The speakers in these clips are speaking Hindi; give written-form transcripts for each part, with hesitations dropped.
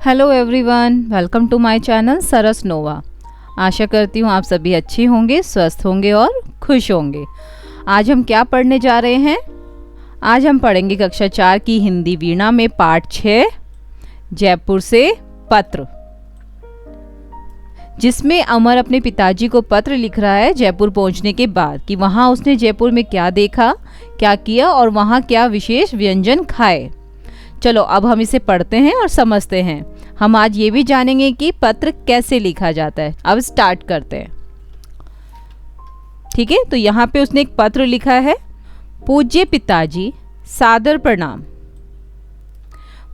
Hello everyone, welcome to my channel Saras Nova. आशा करती हूँ आप सभी अच्छे होंगे, स्वस्थ होंगे और खुश होंगे। आज हम क्या पढ़ने जा रहे हैं? आज हम पढ़ेंगे कक्षा 4 की हिंदी वीणा में पाठ 6 जयपुर से पत्र, जिसमें अमर अपने पिताजी को पत्र लिख रहा है जयपुर पहुंचने के बाद कि वहाँ उसने जयपुर में क्या देखा, क्या किया और वहाँ क्या विशेष व्यंजन खाए। चलो अब हम इसे पढ़ते हैं और समझते हैं। हम आज ये भी जानेंगे कि पत्र कैसे लिखा जाता है। अब स्टार्ट करते हैं। ठीक है, तो यहाँ पे उसने एक पत्र लिखा है। पूज्य पिताजी, सादर प्रणाम।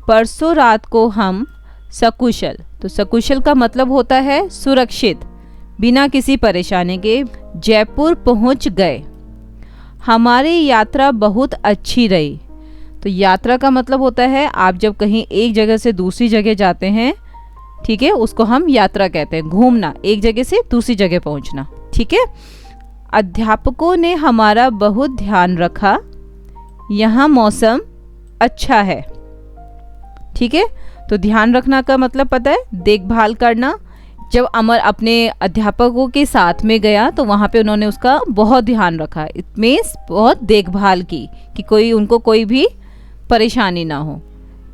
परसों रात को हम सकुशल, तो सकुशल का मतलब होता है सुरक्षित, बिना किसी परेशानी के जयपुर पहुंच गए। हमारी यात्रा बहुत अच्छी रही। तो यात्रा का मतलब होता है आप जब कहीं एक जगह से दूसरी जगह जाते हैं, ठीक है, उसको हम यात्रा कहते हैं। घूमना, एक जगह से दूसरी जगह पहुंचना। ठीक है। अध्यापकों ने हमारा बहुत ध्यान रखा। यहाँ मौसम अच्छा है। ठीक है, तो ध्यान रखना का मतलब पता है, देखभाल करना। जब अमर अपने अध्यापकों के साथ में गया तो वहाँ पे उन्होंने उसका बहुत ध्यान रखा, इसमें बहुत देखभाल की कि उनको कोई भी परेशानी ना हो।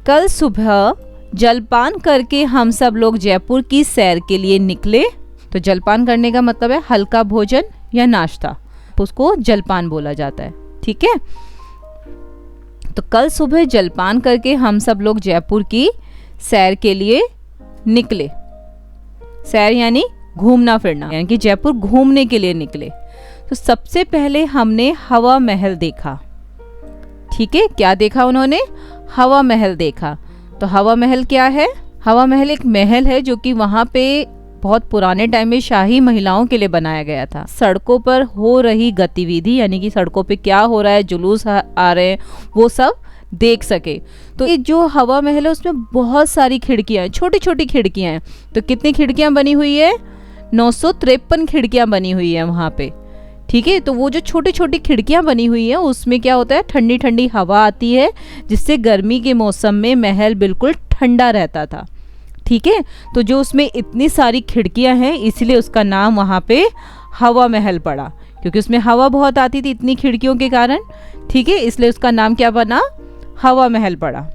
कल सुबह जलपान करके हम सब लोग जयपुर की सैर के लिए निकले। तो जलपान करने का मतलब है हल्का भोजन या नाश्ता, उसको जलपान बोला जाता है। ठीक है, तो कल सुबह जलपान करके हम सब लोग जयपुर की सैर के लिए निकले। सैर यानी घूमना फिरना, यानी कि जयपुर घूमने के लिए निकले। तो सबसे पहले हमने हवा महल देखा। ठीक है, क्या देखा उन्होंने? हवा महल देखा। तो हवा महल क्या है? हवा महल एक महल है जो कि वहाँ पे बहुत पुराने टाइम में शाही महिलाओं के लिए बनाया गया था। सड़कों पर हो रही गतिविधि, यानी कि सड़कों पे क्या हो रहा है, जुलूस आ रहे हैं, वो सब देख सके। तो ये जो हवा महल है उसमें बहुत सारी खिड़कियाँ हैं, छोटी छोटी खिड़कियाँ हैं। तो कितनी खिड़कियाँ बनी हुई है? 953 खिड़कियाँ बनी हुई है वहाँ पे। ठीक है, तो वो जो छोटी छोटी खिड़कियां बनी हुई है उसमें क्या होता है, ठंडी ठंडी हवा आती है, जिससे गर्मी के मौसम में महल बिल्कुल ठंडा रहता था। ठीक है, तो जो उसमें इतनी सारी खिड़कियां हैं इसलिए उसका नाम वहाँ पे हवा महल पड़ा, क्योंकि उसमें हवा बहुत आती थी इतनी खिड़कियों के कारण। ठीक है, इसलिए उसका नाम क्या बना? हवा महल पड़ा।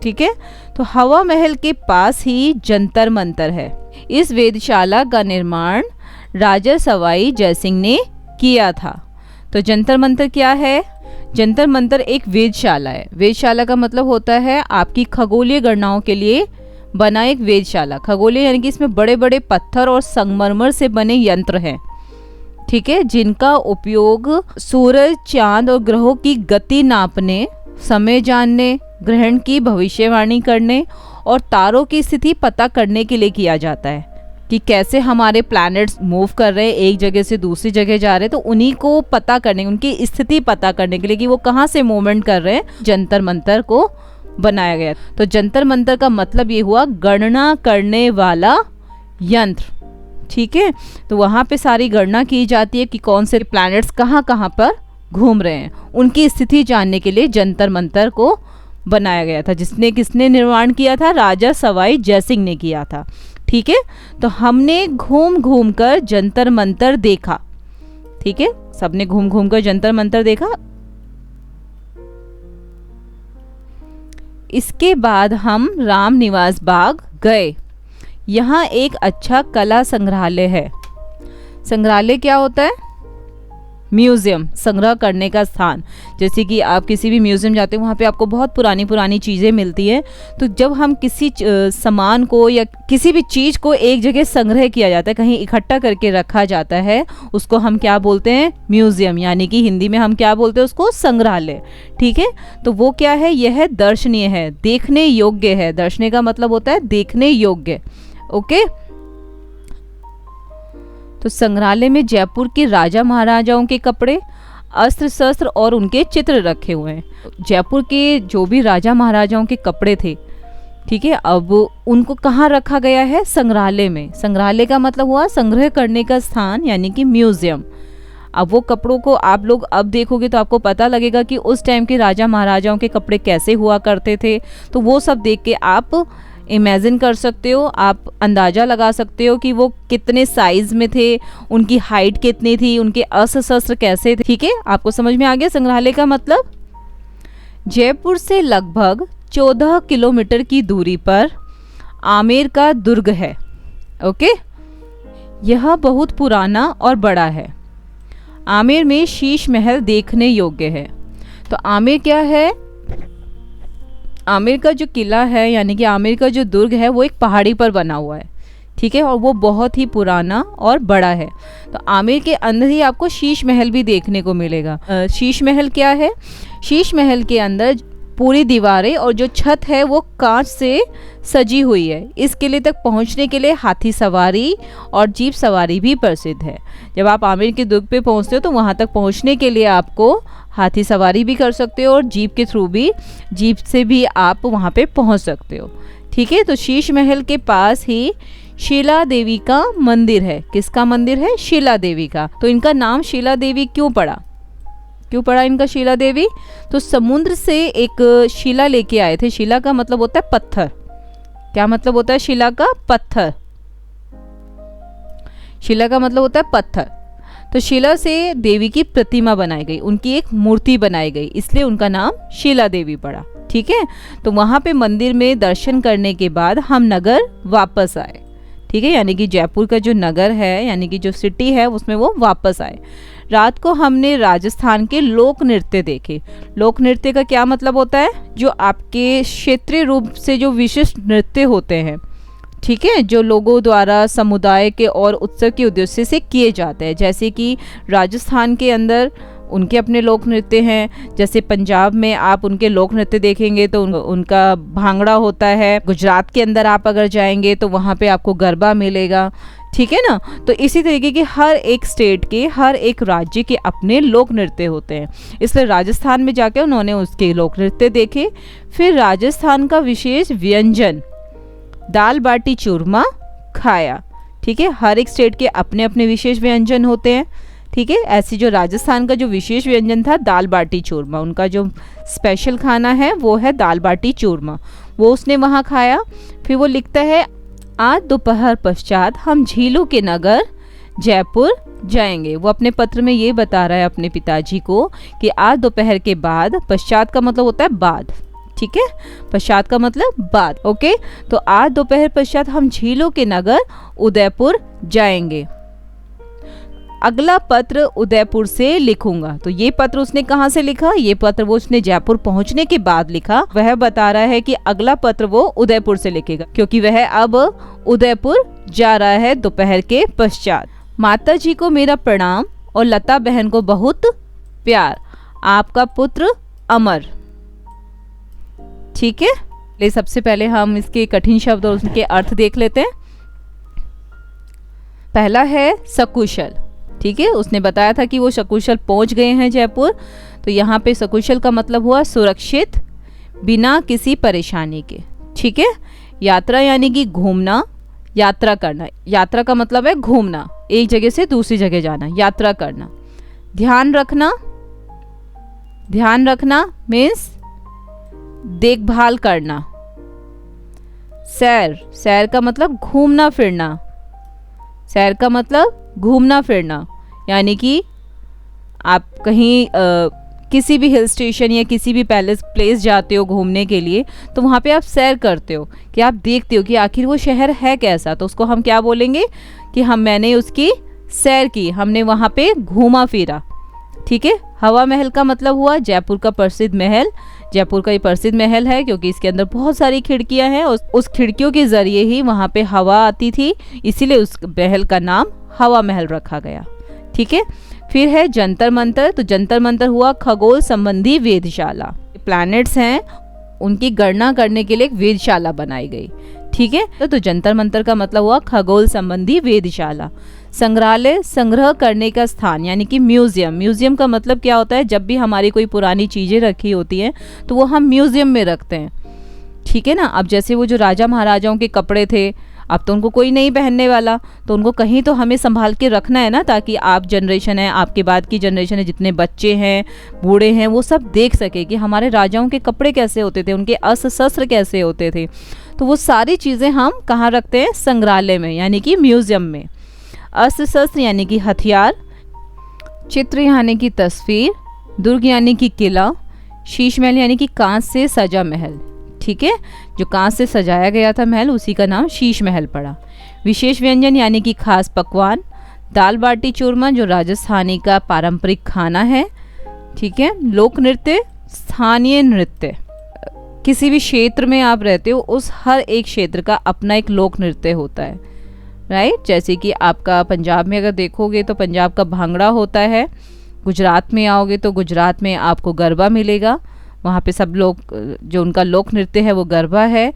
ठीक है, तो हवा महल के पास ही जंतर मंतर है। इस वेधशाला का निर्माण राजा सवाई जयसिंह ने किया था। तो जंतर मंतर क्या है? जंतर मंतर एक वेधशाला है। वेधशाला का मतलब होता है आपकी खगोलीय गणनाओं के लिए बना एक वेधशाला। खगोलीय यानी कि इसमें बड़े बड़े पत्थर और संगमरमर से बने यंत्र हैं। ठीक है, जिनका उपयोग सूरज, चांद और ग्रहों की गति नापने, समय जानने, ग्रहण की भविष्यवाणी करने और तारों की स्थिति पता करने के लिए किया जाता है कि कैसे हमारे प्लैनेट्स मूव कर रहे हैं, एक जगह से दूसरी जगह जा रहे हैं। तो उन्हीं को पता करने, उनकी स्थिति पता करने के लिए कि वो कहाँ से मूवमेंट कर रहे हैं, जंतर मंतर को बनाया गया। तो जंतर मंतर का मतलब ये हुआ गणना करने वाला यंत्र। ठीक है, तो वहाँ पे सारी गणना की जाती है कि कौन से प्लैनेट्स कहाँ कहाँ पर घूम रहे हैं। उनकी स्थिति जानने के लिए जंतर मंतर को बनाया गया था, किसने निर्माण किया था? राजा सवाई जयसिंह ने किया था। ठीक है, तो हमने घूम घूम कर जंतर मंतर देखा। ठीक है, सबने घूम घूम कर जंतर मंतर देखा। इसके बाद हम राम निवास बाग गए। यहाँ एक अच्छा कला संग्रहालय है। संग्रहालय क्या होता है? म्यूजियम, संग्रह करने का स्थान। जैसे कि आप किसी भी म्यूजियम जाते हैं, वहाँ पे आपको बहुत पुरानी पुरानी चीज़ें मिलती हैं। तो जब हम किसी सामान को या किसी भी चीज़ को एक जगह संग्रह किया जाता है, कहीं इकट्ठा करके रखा जाता है, उसको हम क्या बोलते हैं? म्यूजियम, यानी कि हिंदी में हम क्या बोलते हैं उसको? संग्रहालय। ठीक है, तो वो क्या है? यह दर्शनीय है, देखने योग्य है। दर्शनीय का मतलब होता है देखने योग्य। ओके, तो संग्रहालय में जयपुर के राजा महाराजाओं के कपड़े, अस्त्र शस्त्र और उनके चित्र रखे हुए हैं। जयपुर के जो भी राजा महाराजाओं के कपड़े थे, ठीक है, अब उनको कहाँ रखा गया है? संग्रहालय में। संग्रहालय का मतलब हुआ संग्रह करने का स्थान, यानी कि म्यूजियम। अब वो कपड़ों को आप लोग अब देखोगे तो आपको पता लगेगा कि उस टाइम के राजा महाराजाओं के कपड़े कैसे हुआ करते थे। तो वो सब देख के आप इमेजिन कर सकते हो, आप अंदाज़ा लगा सकते हो कि वो कितने साइज में थे, उनकी हाइट कितनी थी, उनके अस्त्र शस्त्र कैसे थे। ठीक है, आपको समझ में आ गया संग्रहालय का मतलब। जयपुर से लगभग 14 किलोमीटर की दूरी पर आमेर का दुर्ग है। ओके, यह बहुत पुराना और बड़ा है। आमेर में शीश महल देखने योग्य है। तो आमेर क्या है? आमेर का जो किला है यानी कि आमेर का जो दुर्ग है वो एक पहाड़ी पर बना हुआ है। ठीक है, और वो बहुत ही पुराना और बड़ा है। तो आमेर के अंदर ही आपको शीश महल भी देखने को मिलेगा। शीश महल क्या है? शीश महल के अंदर पूरी दीवारें और जो छत है वो कांच से सजी हुई है। इस किले तक पहुंचने के लिए हाथी सवारी और जीप सवारी भी प्रसिद्ध है। जब आप आमेर के दुर्ग पे पहुंचते हो तो वहां तक पहुंचने के लिए आपको हाथी सवारी भी कर सकते हो और जीप के थ्रू भी, जीप से भी आप वहां पे पहुंच सकते हो। ठीक है, तो शीश महल के पास ही शीला देवी का मंदिर है। किसका मंदिर है? शीला देवी का। तो इनका नाम शीला देवी क्यों पड़ा? क्यों पड़ा इनका शीला देवी? तो समुद्र से एक शिला लेके आए थे। शिला का मतलब होता है पत्थर। क्या मतलब होता है शिला का? पत्थर। शिला का मतलब होता है पत्थर। तो शिला से देवी की प्रतिमा बनाई गई, उनकी एक मूर्ति बनाई गई, इसलिए उनका नाम शीला देवी पड़ा। ठीक है, तो वहाँ पे मंदिर में दर्शन करने के बाद हम नगर वापस आए। ठीक है, यानी कि जयपुर का जो नगर है यानी कि जो सिटी है उसमें वो वापस आए। रात को हमने राजस्थान के लोक नृत्य देखे। लोक नृत्य का क्या मतलब होता है? जो आपके क्षेत्रीय रूप से जो विशिष्ट नृत्य होते हैं, ठीक है, जो लोगों द्वारा समुदाय के और उत्सव के उद्देश्य से किए जाते हैं। जैसे कि राजस्थान के अंदर उनके अपने लोक नृत्य हैं। जैसे पंजाब में आप उनके लोक नृत्य देखेंगे तो उनका भांगड़ा होता है। गुजरात के अंदर आप अगर जाएंगे तो वहाँ पे आपको गरबा मिलेगा। ठीक है ना, तो इसी तरीके के हर एक स्टेट के, हर एक राज्य के अपने लोक नृत्य होते हैं। इसलिए राजस्थान में जाकर उन्होंने उसके लोक नृत्य देखे। फिर राजस्थान का विशेष व्यंजन दाल बाटी चूरमा खाया। ठीक है, हर एक स्टेट के अपने अपने विशेष व्यंजन होते हैं। ठीक है, ऐसी जो राजस्थान का जो विशेष व्यंजन था दाल बाटी चूरमा, उनका जो स्पेशल खाना है वो है दाल बाटी चूरमा, वो उसने वहाँ खाया। फिर वो लिखता है आज दोपहर पश्चात हम झीलों के नगर जयपुर जाएंगे। वो अपने पत्र में ये बता रहा है अपने पिताजी को कि आज दोपहर के बाद, पश्चात का मतलब होता है बाद। ठीक है, पश्चात का मतलब बाद। ओके, तो आज दोपहर पश्चात हम झीलों के नगर उदयपुर जाएंगे। अगला पत्र उदयपुर से लिखूंगा। तो ये पत्र उसने कहाँ से लिखा? ये पत्र वो उसने जयपुर पहुंचने के बाद लिखा। वह बता रहा है कि अगला पत्र वो उदयपुर से लिखेगा क्योंकि वह अब उदयपुर जा रहा है दोपहर के पश्चात। माता जी को मेरा प्रणाम और लता बहन को बहुत प्यार। आपका पुत्र अमर। ठीक है, ले सबसे पहले हम इसके कठिन शब्द और उसके अर्थ देख लेते हैं। पहला है सकुशल। ठीक है, उसने बताया था कि वो सकुशल पहुंच गए हैं जयपुर। तो यहाँ पे सकुशल का मतलब हुआ सुरक्षित, बिना किसी परेशानी के। ठीक है, यात्रा यानी कि घूमना, यात्रा करना। यात्रा का मतलब है घूमना, एक जगह से दूसरी जगह जाना, यात्रा करना। ध्यान रखना, ध्यान रखना मीन्स देखभाल करना। सैर, सैर का मतलब घूमना फिरना। सैर का मतलब घूमना फिरना, यानी कि आप कहीं किसी भी हिल स्टेशन या किसी भी प्लेस जाते हो घूमने के लिए तो वहाँ पे आप सैर करते हो, कि आप देखते हो कि आखिर वो शहर है कैसा। तो उसको हम क्या बोलेंगे कि मैंने उसकी सैर की, हमने वहाँ पे घूमा फिरा। ठीक है, हवा महल का मतलब हुआ जयपुर का प्रसिद्ध महल। जयपुर का ये प्रसिद्ध महल है क्योंकि इसके अंदर बहुत सारी खिड़कियां हैं और उस खिड़कियों के जरिए ही वहाँ पे हवा आती थी, इसीलिए उस महल का नाम हवा महल रखा गया। ठीक है, फिर है जंतर मंतर। तो जंतर मंतर हुआ खगोल संबंधी वेधशाला। प्लैनेट्स हैं उनकी गणना करने के लिए एक वेधशाला बनाई गई। ठीक है, तो जंतर मंतर का मतलब हुआ खगोल संबंधी वेधशाला। संग्रहालय, संग्रह करने का स्थान यानी कि म्यूजियम। म्यूजियम का मतलब क्या होता है? जब भी हमारी कोई पुरानी चीज़ें रखी होती हैं तो वो हम म्यूजियम में रखते हैं। ठीक है ना, अब जैसे वो जो राजा महाराजाओं के कपड़े थे, अब तो उनको कोई नहीं पहनने वाला, तो उनको कहीं तो हमें संभाल के रखना है ना, ताकि आप जनरेशन है, आपके बाद की जनरेशन है, जितने बच्चे हैं, बूढ़े हैं, वो सब देख सके कि हमारे राजाओं के कपड़े कैसे होते थे, उनके अस्त्र शस्त्र कैसे होते थे। तो वो सारी चीज़ें हम कहाँ रखते हैं? संग्रहालय में, यानी कि म्यूज़ियम में। अस्त्र शस्त्र यानी कि हथियार, चित्र यानी कि तस्वीर, दुर्ग यानी कि किला, शीश महल यानी कि कांच से सजा महल। ठीक है, जो कांच से सजाया गया था महल, उसी का नाम शीश महल पड़ा। विशेष व्यंजन यानी कि खास पकवान, दाल बाटी चूरमा जो राजस्थानी का पारंपरिक खाना है। ठीक है, लोक नृत्य, स्थानीय नृत्य, किसी भी क्षेत्र में आप रहते हो उस हर एक क्षेत्र का अपना एक लोक नृत्य होता है, राइट। जैसे कि आपका पंजाब में अगर देखोगे तो पंजाब का भांगड़ा होता है, गुजरात में आओगे तो गुजरात में आपको गरबा मिलेगा, वहाँ पे सब लोग जो उनका लोक नृत्य है वो गरबा है।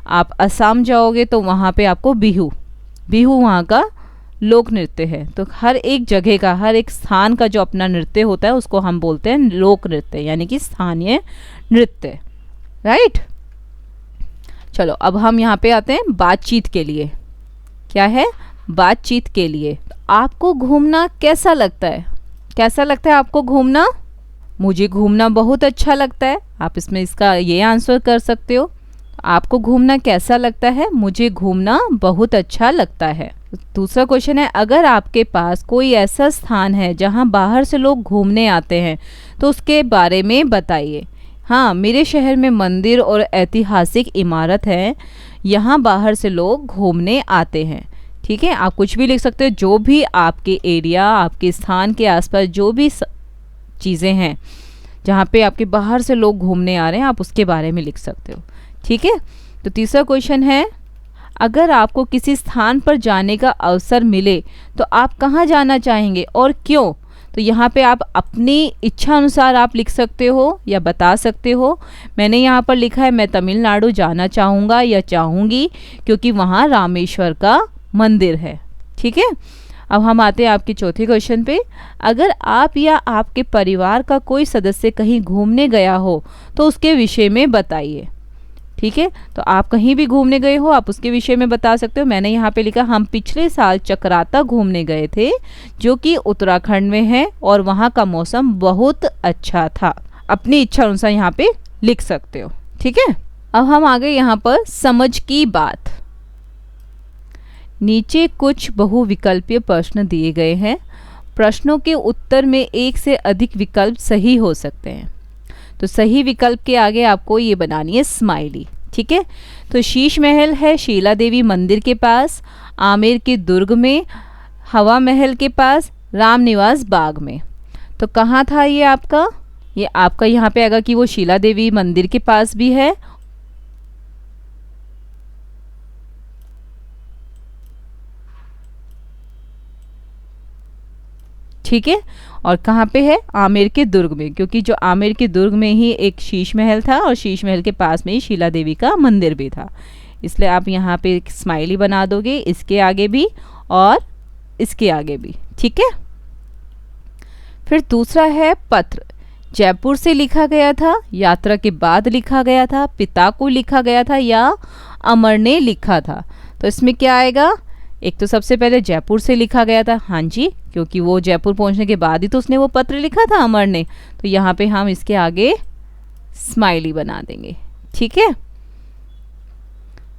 आप असम जाओगे तो वहाँ पे आपको बिहू वहाँ का लोक नृत्य है। तो हर एक जगह का, हर एक स्थान का जो अपना नृत्य होता है उसको हम बोलते हैं लोक नृत्य, यानी कि स्थानीय नृत्य, राइट। चलो अब हम यहाँ पे आते हैं बातचीत के लिए। क्या है? बातचीत के लिए। आपको घूमना कैसा लगता है? कैसा लगता है आपको घूमना? मुझे घूमना बहुत अच्छा लगता है। आप इसमें इसका ये आंसर कर सकते हो। आपको घूमना कैसा लगता है? मुझे घूमना बहुत अच्छा लगता है। दूसरा क्वेश्चन है, अगर आपके पास कोई ऐसा स्थान है जहां बाहर से लोग घूमने आते हैं तो उसके बारे में बताइए। हाँ, मेरे शहर में मंदिर और ऐतिहासिक इमारत है, यहाँ बाहर से लोग घूमने आते हैं। ठीक है, आप कुछ भी लिख सकते हो, जो भी आपके एरिया, आपके स्थान के आसपास जो भी चीज़ें हैं जहाँ पे आपके बाहर से लोग घूमने आ रहे हैं, आप उसके बारे में लिख सकते हो। ठीक है, तो तीसरा क्वेश्चन है, अगर आपको किसी स्थान पर जाने का अवसर मिले तो आप कहाँ जाना चाहेंगे और क्यों? तो यहाँ पे आप अपनी इच्छा अनुसार आप लिख सकते हो या बता सकते हो। मैंने यहाँ पर लिखा है मैं तमिलनाडु जाना चाहूँगा या चाहूँगी क्योंकि वहाँ रामेश्वर का मंदिर है। ठीक है, अब हम आते हैं आपके चौथे क्वेश्चन पे। अगर आप या आपके परिवार का कोई सदस्य कहीं घूमने गया हो तो उसके विषय में बताइए। ठीक है, तो आप कहीं भी घूमने गए हो आप उसके विषय में बता सकते हो। मैंने यहाँ पे लिखा हम पिछले साल चक्राता घूमने गए थे जो कि उत्तराखंड में है और वहाँ का मौसम बहुत अच्छा था। अपनी इच्छा अनुसार यहाँ पे लिख सकते हो। ठीक है, अब हम आ गए यहाँ पर समझ की बात। नीचे कुछ बहुविकल्पीय प्रश्न दिए गए हैं। प्रश्नों के उत्तर में एक से अधिक विकल्प सही हो सकते हैं। तो सही विकल्प के आगे आपको ये बनानी है स्माइली। ठीक है, तो शीश महल है शीला देवी मंदिर के पास, आमेर के दुर्ग में, हवा महल के पास, रामनिवास बाग में। तो कहाँ था ये आपका? ये आपका यहाँ पे आएगा कि वो शीला देवी मंदिर के पास भी है ठीक है, और कहाँ पे है? आमेर के दुर्ग में, क्योंकि जो आमेर के दुर्ग में ही एक शीश महल था और शीश महल के पास में ही शीला देवी का मंदिर भी था, इसलिए आप यहाँ पे एक स्माइली बना दोगे, इसके आगे भी और इसके आगे भी। ठीक है, फिर दूसरा है पत्र। जयपुर से लिखा गया था, यात्रा के बाद लिखा गया था, पिता को लिखा गया था या अमर ने लिखा था। तो इसमें क्या आएगा? एक तो सबसे पहले जयपुर से लिखा गया था, हाँ जी, क्योंकि वो जयपुर पहुंचने के बाद ही तो उसने वो पत्र लिखा था अमर ने, तो यहाँ पे हम इसके आगे स्माइली बना देंगे। ठीक है,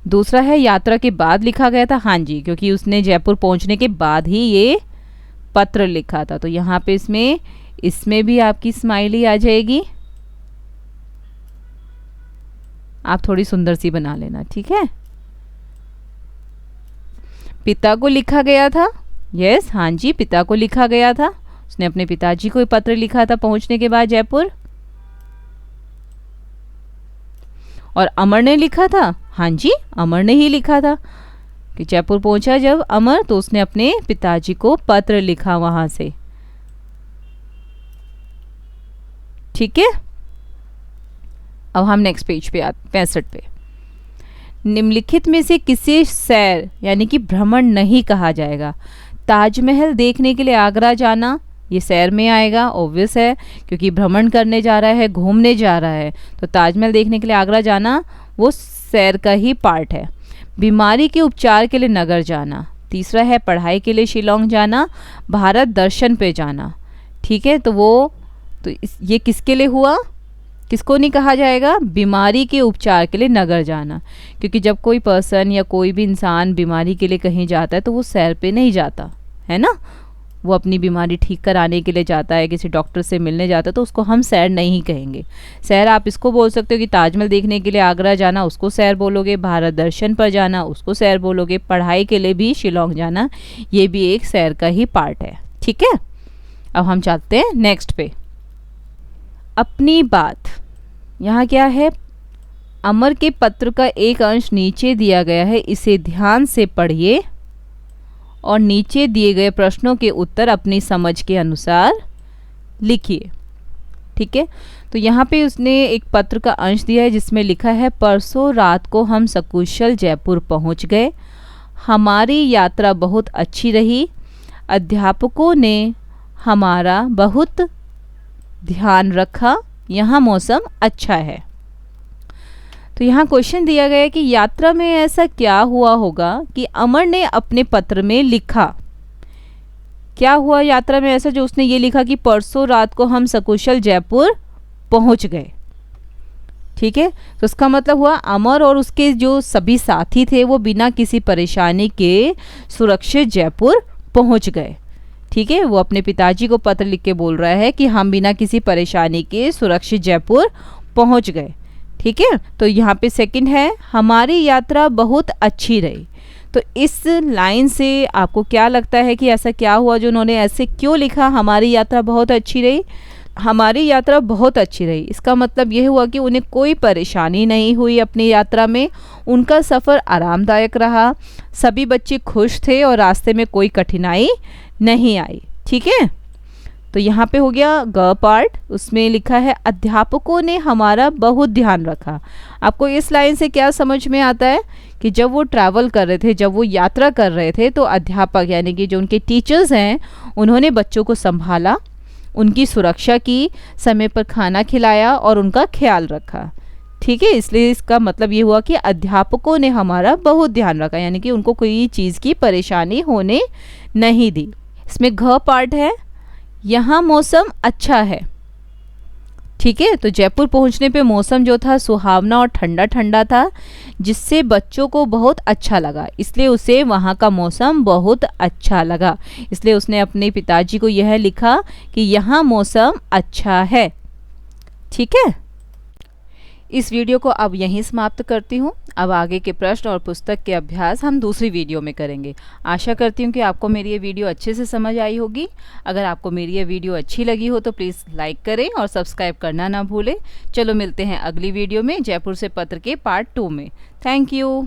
दूसरा है यात्रा के बाद लिखा गया था, हाँ जी, क्योंकि उसने जयपुर पहुंचने के बाद ही ये पत्र लिखा था, तो यहाँ पे इसमें भी आपकी स्माइली आ जाएगी। आप थोड़ी सुंदर सी बना लेना। ठीक है, पिता को लिखा गया था, यस, हाँ जी, पिता को लिखा गया था, उसने अपने पिताजी को पत्र लिखा था पहुंचने के बाद जयपुर। और अमर ने लिखा था, हाँ जी, अमर ने ही लिखा था कि जयपुर पहुंचा जब अमर तो उसने अपने पिताजी को पत्र लिखा वहां से। ठीक है, अब हम नेक्स्ट पेज पे 65 पे। निम्नलिखित में से किसे सैर यानी कि भ्रमण नहीं कहा जाएगा? ताजमहल देखने के लिए आगरा जाना, ये सैर में आएगा, ऑब्वियस है, क्योंकि भ्रमण करने जा रहा है, घूमने जा रहा है, तो ताजमहल देखने के लिए आगरा जाना वो सैर का ही पार्ट है। बीमारी के उपचार के लिए नगर जाना। तीसरा है पढ़ाई के लिए शिलोंग जाना, भारत दर्शन पे जाना। ठीक है, तो ये किसके लिए हुआ? किसको नहीं कहा जाएगा? बीमारी के उपचार के लिए नगर जाना। क्योंकि जब कोई पर्सन या कोई भी इंसान बीमारी के लिए कहीं जाता है तो वो सैर पे नहीं जाता है ना, वो अपनी बीमारी ठीक कराने के लिए जाता है, किसी डॉक्टर से मिलने जाता है, तो उसको हम सैर नहीं कहेंगे। सैर आप इसको बोल सकते हो कि ताजमहल देखने के लिए आगरा जाना, उसको सैर बोलोगे। भारत दर्शन पर जाना, उसको सैर बोलोगे। पढ़ाई के लिए भी शिलोंग जाना, ये भी एक सैर का ही पार्ट है। ठीक है, अब हम चलते हैं नेक्स्ट पे। अपनी बात। यहाँ क्या है? अमर के पत्र का एक अंश नीचे दिया गया है, इसे ध्यान से पढ़िए और नीचे दिए गए प्रश्नों के उत्तर अपनी समझ के अनुसार लिखिए। ठीक है, तो यहाँ पे उसने एक पत्र का अंश दिया है जिसमें लिखा है, परसों रात को हम सकुशल जयपुर पहुँच गए। हमारी यात्रा बहुत अच्छी रही। अध्यापकों ने हमारा बहुत ध्यान रखा। यहाँ मौसम अच्छा है। तो यहाँ क्वेश्चन दिया गया है कि यात्रा में ऐसा क्या हुआ होगा कि अमर ने अपने पत्र में लिखा। क्या हुआ यात्रा में ऐसा जो उसने ये लिखा कि परसों रात को हम सकुशल जयपुर पहुंच गए। ठीक है, तो उसका मतलब हुआ अमर और उसके जो सभी साथी थे वो बिना किसी परेशानी के सुरक्षित जयपुर पहुंच गए। ठीक है, वो अपने पिताजी को पत्र लिख के बोल रहा है कि हम बिना किसी परेशानी के सुरक्षित जयपुर पहुंच गए। ठीक है, तो यहाँ पे सेकंड है, हमारी यात्रा बहुत अच्छी रही। तो इस लाइन से आपको क्या लगता है कि ऐसा क्या हुआ जो उन्होंने ऐसे क्यों लिखा, हमारी यात्रा बहुत अच्छी रही? हमारी यात्रा बहुत अच्छी रही, इसका मतलब यह हुआ कि उन्हें कोई परेशानी नहीं हुई अपनी यात्रा में। उनका सफ़र आरामदायक रहा, सभी बच्चे खुश थे और रास्ते में कोई कठिनाई नहीं आई। ठीक है, तो यहाँ पे हो गया ग पार्ट। उसमें लिखा है, अध्यापकों ने हमारा बहुत ध्यान रखा। आपको इस लाइन से क्या समझ में आता है कि जब वो ट्रैवल कर रहे थे, जब वो यात्रा कर रहे थे, तो अध्यापक यानी कि जो उनके टीचर्स हैं उन्होंने बच्चों को संभाला, उनकी सुरक्षा की, समय पर खाना खिलाया और उनका ख्याल रखा। ठीक है, इसलिए इसका मतलब ये हुआ कि अध्यापकों ने हमारा बहुत ध्यान रखा, यानी कि उनको कोई चीज़ की परेशानी होने नहीं दी। इसमें घ पार्ट है, यहाँ मौसम अच्छा है। ठीक है, तो जयपुर पहुंचने पे मौसम जो था सुहावना और ठंडा ठंडा था, जिससे बच्चों को बहुत अच्छा लगा, इसलिए उसे वहाँ का मौसम बहुत अच्छा लगा। इसलिए उसने अपने पिताजी को यह लिखा कि यहाँ मौसम अच्छा है। ठीक है, इस वीडियो को अब यहीं समाप्त करती हूँ। अब आगे के प्रश्न और पुस्तक के अभ्यास हम दूसरी वीडियो में करेंगे। आशा करती हूँ कि आपको मेरी ये वीडियो अच्छे से समझ आई होगी। अगर आपको मेरी ये वीडियो अच्छी लगी हो तो प्लीज़ लाइक करें और सब्सक्राइब करना ना भूलें। चलो मिलते हैं अगली वीडियो में जयपुर से पत्र के पार्ट 2 में। Thank you.